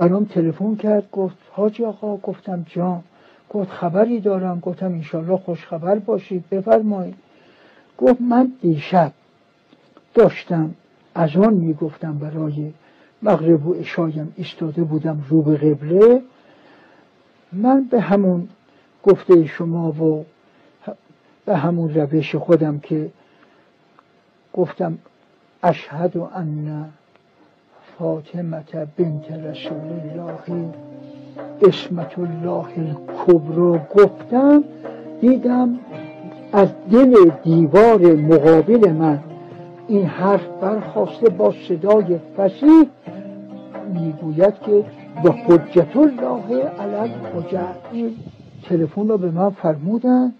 برام تلفن کرد، گفت حاجی آقا. گفتم جان. گفت خبری دارم. گفتم انشالله خوش خبر باشید، بفرمایید. گفت من دیشب داشتم از آن میگفتم برای مغرب و عشایم ایستاده بودم رو به قبله. من به همون گفته شما و به همون روش خودم که گفتم اشهد ان فاطمه بنت رسول الله اسمت الله الکبری گفتم، دیدم از دل دیوار مقابل من این حرف برخاسته با صدای فصیح میگوید که به حجت الله علی الحجج. تلفن رو به من فرمودن.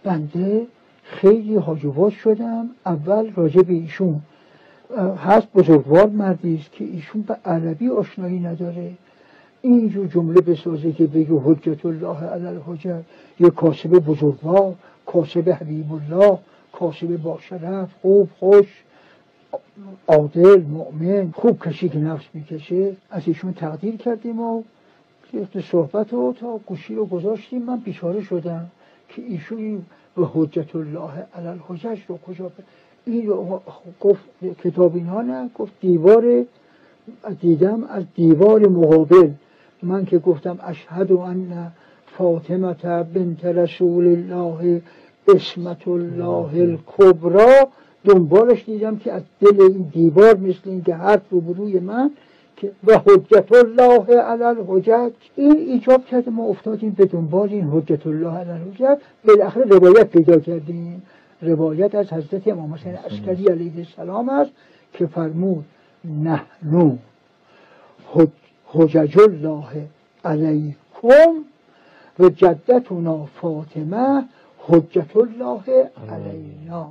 بنده خیلی هاجواز شدم. اول راجع به ایشون هست بزرگوار مردی است که ایشون به عربی آشنایی نداره، اینجور جمله بسازه که بگه حجت الله علی الحجج، یه کاسب بزرگوار، کاسب حبیب الله، کاسب با شرف، خوب خوش عادل مؤمن، خوب کشی که نفس میکشه. از ایشون تقدیر کردیم و صحبت رو تا گوشی رو گذاشتیم. من بیچاره شدم که ایشون به حجت الله علی الحجج رو کجا این رو گفت. کتاب اینها نه، گفت دیوار دیدم از دیوار مقابل من که گفتم اشهد ان فاطمه بنت رسول الله اسمت الله الکبری، دنبالش دیدم که از دل این دیوار مثل این که حرف روبروی من که و حجت الله علی الحجج. این ایجاب کرده ما افتادیم به دنبال این حجت الله علی الحجج. بالاخره روایت پیدا کردیم. روایت از حضرت امام حسین عسکری علیه السلام است که فرمود نحن حجج الله علیکم و جدتنا فاطمه حجت الله علینا.